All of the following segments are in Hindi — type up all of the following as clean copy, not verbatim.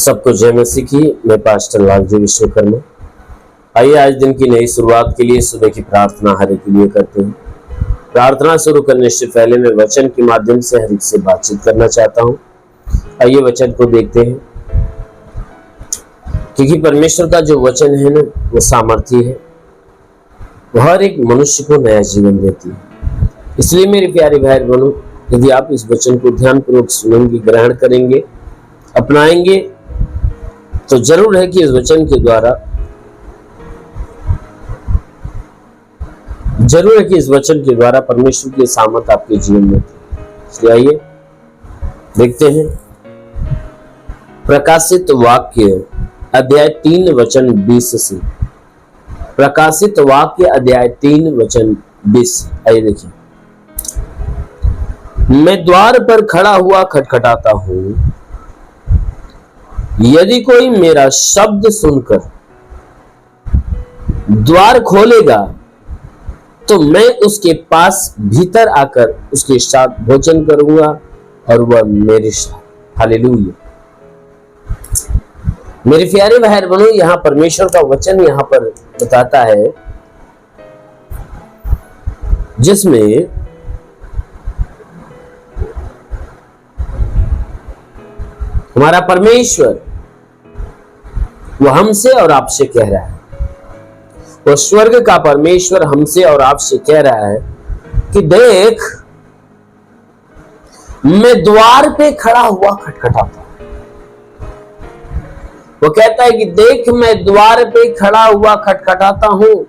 सबको जय मसीह की। मैं पास्टर लालजी विश्वकर्मा। आइए आज दिन की नई शुरुआत के लिए सुबह की प्रार्थना हर एक के लिए करते हैं। प्रार्थना शुरू करने से पहले मैं वचन के माध्यम से हर एक से बातचीत करना चाहता हूँ। आइए वचन को देखते हैं, क्योंकि परमेश्वर का जो वचन है ना, वो सामर्थी है, वो हर एक मनुष्य को नया जीवन देती है। इसलिए मेरे प्यारे भाई बहनों, यदि आप इस वचन को ध्यानपूर्वक सुनेंगे, ग्रहण करेंगे, अपनाएंगे, तो जरूर है कि इस वचन के द्वारा परमेश्वर की सामर्थ आपके जीवन में। इसलिए आइए देखते हैं प्रकाशित वाक्य अध्याय 3 वचन 20 से। प्रकाशित वाक्य अध्याय 3 वचन 20। आइए देखिए, मैं द्वार पर खड़ा हुआ खटखटाता हूं, यदि कोई मेरा शब्द सुनकर द्वार खोलेगा तो मैं उसके पास भीतर आकर उसके साथ भोजन करूंगा और वह मेरे साथ। हालेलुया। मेरे प्यारे भाई बहनों, यहां परमेश्वर का वचन यहां पर बताता है, जिसमें हमारा परमेश्वर वो हमसे और आपसे कह रहा है, वो स्वर्ग का परमेश्वर हमसे और आपसे कह रहा है कि देख, मैं द्वार पे खड़ा हुआ खटखटाता हूं। वो कहता है कि देख, मैं द्वार पे खड़ा हुआ खटखटाता हूं,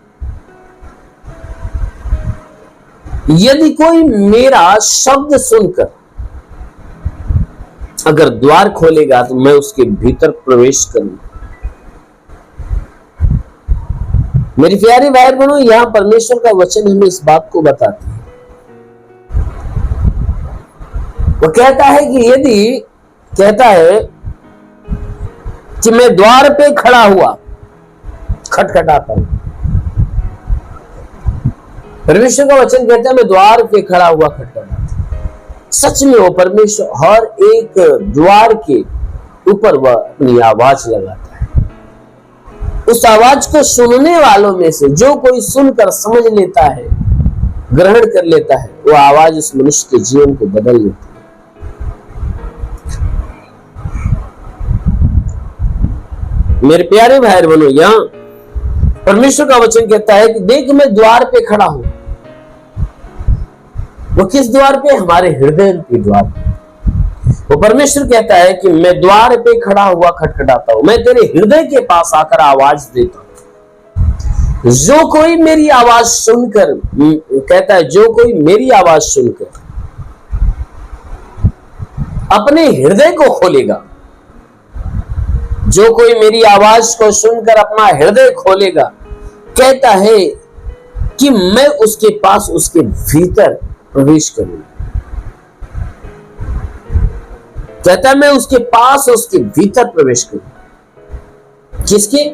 यदि कोई मेरा शब्द सुनकर अगर द्वार खोलेगा तो मैं उसके भीतर प्रवेश करूंगा। मेरी प्यारी भाई बहनों, यहां परमेश्वर का वचन हमें इस बात को बताती है। वो कहता है कि मैं द्वार पे खड़ा हुआ खटखटाता हूं। परमेश्वर का वचन कहता है, मैं द्वार पे खड़ा हुआ खटखटाता हूं। सच में वो परमेश्वर हर एक द्वार के ऊपर वह अपनी आवाज लगाता है। उस आवाज को सुनने वालों में से जो कोई सुनकर समझ लेता है, ग्रहण कर लेता है, वो आवाज उस मनुष्य के जीवन को बदल देती है। मेरे प्यारे भाई बहनों, यहां परमेश्वर का वचन कहता है कि देख, मैं द्वार पे खड़ा हूं। वो किस द्वार पे? हमारे हृदय के द्वार पे। वो परमेश्वर कहता है कि मैं द्वार पे खड़ा हुआ खटखटाता हूं, मैं तेरे हृदय के पास आकर आवाज देता हूं। जो कोई मेरी आवाज सुनकर, कहता है, जो कोई मेरी आवाज सुनकर अपने हृदय को खोलेगा, जो कोई मेरी आवाज को सुनकर अपना हृदय खोलेगा, कहता है कि मैं उसके पास, उसके भीतर प्रवेश करूंगा। कहता है, मैं उसके पास, उसके भीतर प्रवेश करूंगा। किसके?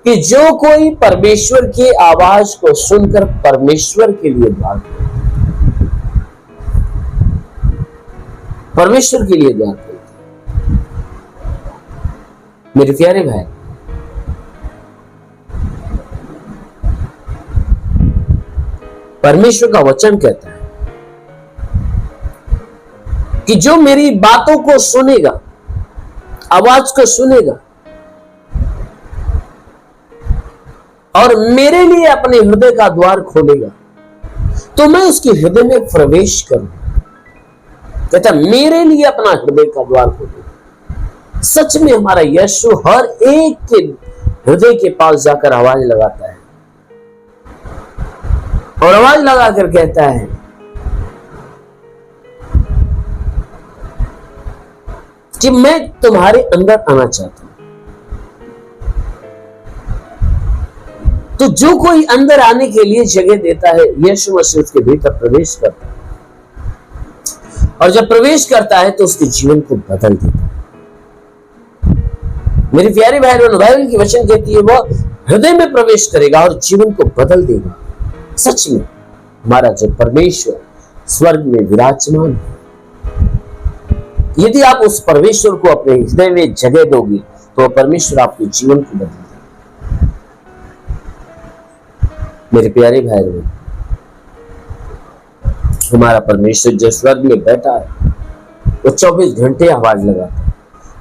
कि जो कोई परमेश्वर की आवाज को सुनकर परमेश्वर के लिए द्वार खोले, परमेश्वर के लिए द्वार खोले। मेरे प्यारे भाई, परमेश्वर का वचन कहता है कि जो मेरी बातों को सुनेगा, आवाज को सुनेगा और मेरे लिए अपने हृदय का द्वार खोलेगा, तो मैं उसके हृदय में प्रवेश करूंगा। कहता, मेरे लिए अपना हृदय का द्वार खोलेगा। सच में हमारा यीशु हर एक के हृदय के पास जाकर आवाज लगाता है और आवाज लगाकर कहता है कि मैं तुम्हारे अंदर आना चाहता हूं। तो जो कोई अंदर आने के लिए जगह देता है, यीशु मसीह उसके भीतर प्रवेश करता है, और जब प्रवेश करता है तो उसके जीवन को बदल देता है। मेरी प्यारी भाई बहनों, बाइबल की वचन कहती है, वह हृदय में प्रवेश करेगा और जीवन को बदल देगा। सच में हमारा जो परमेश्वर स्वर्ग में विराजमान है, यदि आप उस परमेश्वर को अपने हृदय में जगह दोगे तो परमेश्वर आपके जीवन को बदल देगा। मेरे प्यारे भाई बहन, हमारा परमेश्वर जो स्वर्ग में बैठा है वो 24 घंटे आवाज लगाता है।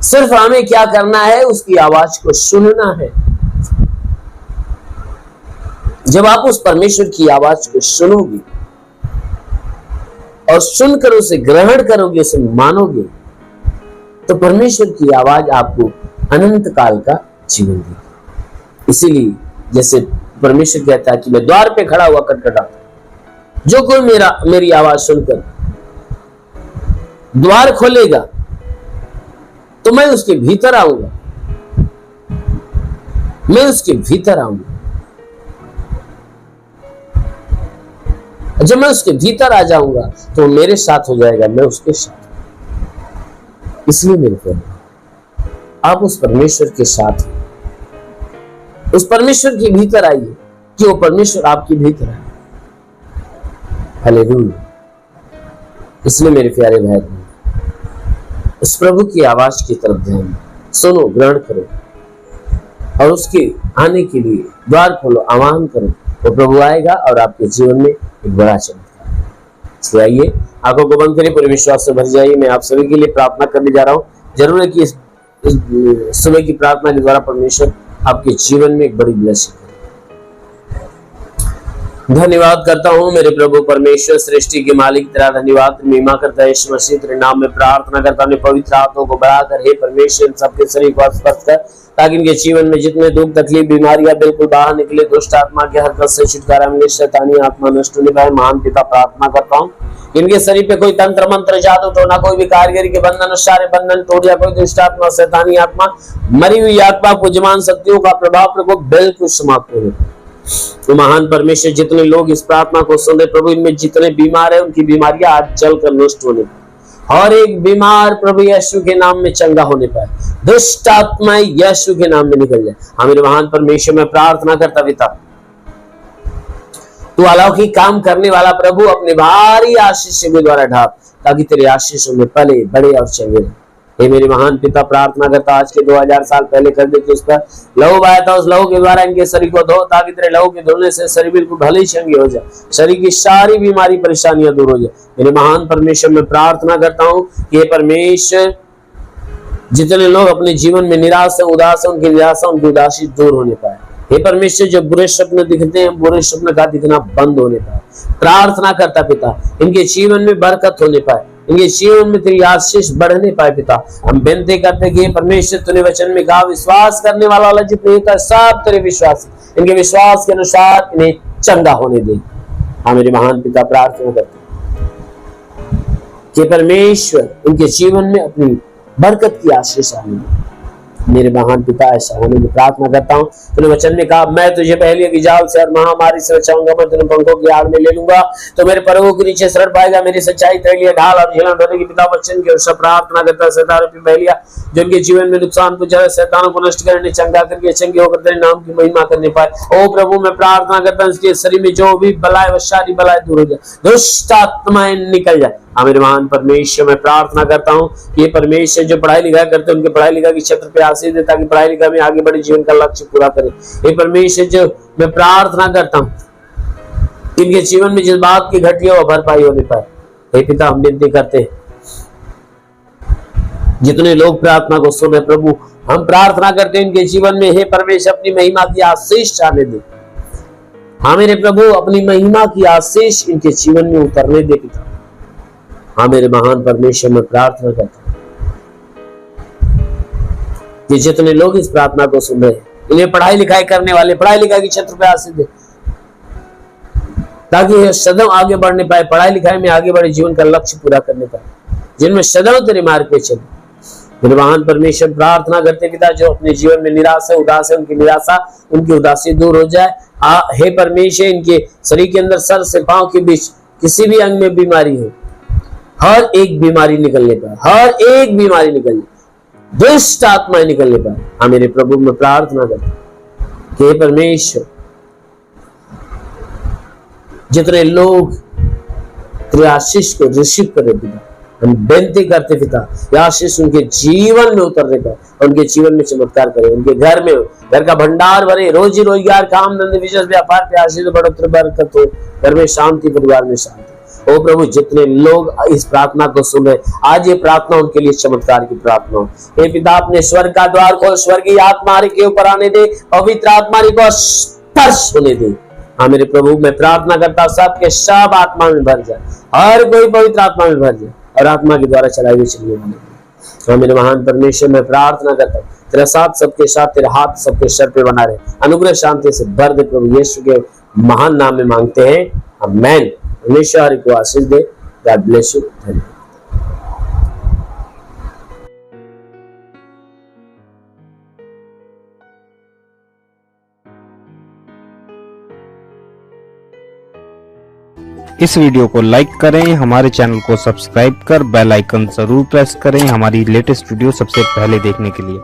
सिर्फ हमें क्या करना है, उसकी आवाज को सुनना है। जब आप उस परमेश्वर की आवाज को सुनोगे और सुनकर उसे ग्रहण करोगे, उसे मानोगे, तो परमेश्वर की आवाज आपको अनंत काल का जीवन देगी। इसीलिए जैसे परमेश्वर कहता है कि मैं द्वार पे खड़ा हुआ खटखटाता, जो कोई मेरी आवाज सुनकर द्वार खोलेगा तो मैं उसके भीतर आऊंगा, मैं उसके भीतर आऊंगा। जब मैं उसके भीतर आ जाऊंगा तो मेरे साथ हो जाएगा, मैं उसके साथ। इसलिए मेरे प्यारे, आप उस परमेश्वर के साथ, उस परमेश्वर के भीतर आइए कि वो परमेश्वर आपके भीतर आए। हालेलुया। इसलिए मेरे प्यारे भाई, उस प्रभु की आवाज की तरफ ध्यान सुनो, ग्रहण करो और उसके आने के लिए द्वार खोलो, आह्वान करो। वो प्रभु आएगा और आपके जीवन में एक बड़ा चमत्कार। इसलिए आइए, आंखों को बंद करिए, पूरे विश्वास से भर जाइए। मैं आप सभी के लिए प्रार्थना करने जा रहा हूँ। जरूर है कि इस सुबह की प्रार्थना के द्वारा परमेश्वर आपके जीवन में एक बड़ी ब्लेसिंग करे। धन्यवाद करता हूँ मेरे प्रभु परमेश्वर, सृष्टि के मालिक, तेरा धन्यवाद महिमा करता है यीशु मसीह। तेरे नाम में प्रार्थना करता हूँ, पवित्र हाथों को बढ़ाकर हे परमेश्वर इन सबके शरीर को स्पर्श कर, ताकि इनके जीवन में जितने दुख तकलीफ बीमारियां बिल्कुल बाहर निकले, दुष्ट आत्मा के हरकत से छुटकारा मिले, शैतानी आत्मा नष्ट होने पाए। महान पिता प्रार्थना करता हूँ इनके शरीर पे कोई तंत्र मंत्र जादू टोना, कोई भी कारीगरी के बंधन, सारे बंधन टूट जाए। कोई दुष्ट आत्मा, शैतानी आत्मा, मरी हुई आत्मा, कुजमान शक्तियों का प्रभाव प्रकोप बिल्कुल समाप्त हो जाए। तो महान परमेश्वर, जितने लोग इस प्रार्थना को सुन रहे प्रभु, इनमें जितने बीमार है उनकी बीमारियां आज जलकर नष्ट होने पाए। और एक बीमार प्रभु यीशु के नाम में चंगा होने पाए, दुष्ट आत्माएं यीशु के नाम में निकल जाए। हमारे महान परमेश्वर, मैं प्रार्थना करता पिता, तू अलौकिक काम करने वाला प्रभु अपने भारी आशीष के द्वारा ढाप, ताकि तेरे आशीषों में पले बड़े और चंगे। हे मेरे महान पिता, प्रार्थना करता आज के 2000 साल पहले कर दे कि उस पर लहू बहाया था, उस लहू के द्वारा इनके शरीर को धो, ताकि तेरे लहू के धोने से शरीर बिल्कुल भले ही चंगे हो जाए, शरीर की सारी बीमारी परेशानियां दूर हो जाए। मेरे महान परमेश्वर, मैं प्रार्थना करता हूँ कि हे परमेश्वर, जितने लोग अपने जीवन में निराश है, उदास है, उनकी निराशा, उनकी उदासी दूर होने पाए। हे परमेश्वर, जो बुरे स्वप्न दिखते हैं, बुरे स्वप्न का दिखना बंद होने पाए। प्रार्थना करता पिता, इनके जीवन में बरकत होने पाए, इनके जीवन में तेरी आशीष बढ़ने पाए। पिता, हम विनती करते कि परमेश्वर, तूने वचन में कहा विश्वास करने वाला जितने होता है सब तेरे विश्वास, इनके विश्वास के अनुसार इन्हें चंगा होने दे। हाँ मेरे महान पिता, प्रार्थना करते कि परमेश्वर इनके जीवन में अपनी बरकत की आशीष आने। मेरे महान पिता, ऐसा होने की प्रार्थना करता हूँ। तूने वचन में कहा, मैं तुझे पहले की जाल से और महामारी से बचाऊंगा, मैं तुझे पंखों की आड़ में ले लूंगा, तो मेरे पर्वों के नीचे शरण पाएगा। मेरी सच्चाई तेरे लिए ढाल और झेलम ढोने की पिता वचन की ओर प्रार्थना करता है। शैतान रूपी पहलिया जो उनके जीवन में नुकसान पहुंचा है, शैतानों को नष्ट करने, चंगा करके चंगे होकर तेरे नाम की महिमा करने पाए। ओ प्रभु, मैं प्रार्थना करता हूँ इसके शरीर में जो भी बलाए, वो सारी बलाए दूर हो जाए, दुष्ट आत्माएं निकल जाए। मेरे महान परमेश्वर, मैं प्रार्थना करता हूँ कि परमेश्वर जो पढ़ाई लिखाई करते हैं उनके पढ़ाई लिखाई के क्षेत्र पे आशीष दे, ताकि पढ़ाई लिखाई में आगे बढ़े, जीवन का लक्ष्य पूरा करे। ये परमेश्वर, जो मैं प्रार्थना करता हूँ इनके जीवन में जिस बात की घटी हो भरपाई होने पाए। हे पिता, हम विनती करते हैं जितने लोग प्रार्थना को सुने प्रभु, हम प्रार्थना करते हैं इनके जीवन में हे परमेश्वर अपनी महिमा की आशीष आने दे। हाँ मेरे प्रभु, अपनी महिमा की आशीष इनके जीवन में उतरने दे पिता। हाँ मेरे महान परमेश्वर, मैं प्रार्थना करता हूँ कि जितने लोग इस प्रार्थना को सुन रहे हैं, इन्हें पढ़ाई लिखाई करने वाले पढ़ाई लिखाई के क्षेत्र पे आशीष दे, ताकि ये सदैव आगे बढ़ने पाए, पढ़ाई लिखाई में आगे बढ़े, जीवन का लक्ष्य पूरा करने पाए, जिनमें सदैव तेरे मार्ग पे चले। मेरे महान परमेश्वर, प्रार्थना करते पिता, जो अपने जीवन में निराश है, उदास है, उनकी निराशा, उनकी उदासी दूर हो जाए। हे परमेश्वर, इनके शरीर के अंदर सर से पांव के बीच किसी भी अंग में बीमारी हो, हर एक बीमारी निकलने पाए, हर एक बीमारी निकलने, दुष्ट आत्माएं निकलने पाए। हाँ मेरे प्रभु, मैं प्रार्थना करता कि हे परमेश्वर, जितने लोग तेरे आशीष को रिसीव करे पिता, हम बेनती करते पिता, यह आशीष उनके जीवन में उतरने का, उनके जीवन में चमत्कार करे, उनके घर में घर का भंडार भरे, रोजी रोजगार, काम धंधे, बिजनेस, व्यापार पे आशीष बढ़ोतरी बरकत हो, घर में शांति, परिवार में शांति। ओ प्रभु, जितने लोग इस प्रार्थना को सुन रहे, आज ये प्रार्थना उनके लिए चमत्कार की प्रार्थना हो। हे पिता, अपने स्वर्ग का द्वार खोल, स्वर्गीय आत्मा के ऊपर आने दे, पवित्र आत्मा को स्पर्श होने दे। हाँ मेरे प्रभु, मैं प्रार्थना करता हूं सबके सब आत्मा में भर जाए, हर कोई पवित्र आत्मा में भर जाए और आत्मा के द्वारा चलाई हुई चलने वाले। हाँ मेरे महान परमेश्वर, मैं प्रार्थना करता हूँ तेरा साथ सबके साथ, तेरा हाथ सबके सर पे बना रहे, अनुग्रह शांति से भर दे प्रभु यीशु के महान नाम में मांगते हैं, आमीन। परमेश्वर को आशीष दे। God bless you. धन्यवाद। इस वीडियो को लाइक करें, हमारे चैनल को सब्सक्राइब कर बेल आइकन जरूर प्रेस करें हमारी लेटेस्ट वीडियो सबसे पहले देखने के लिए।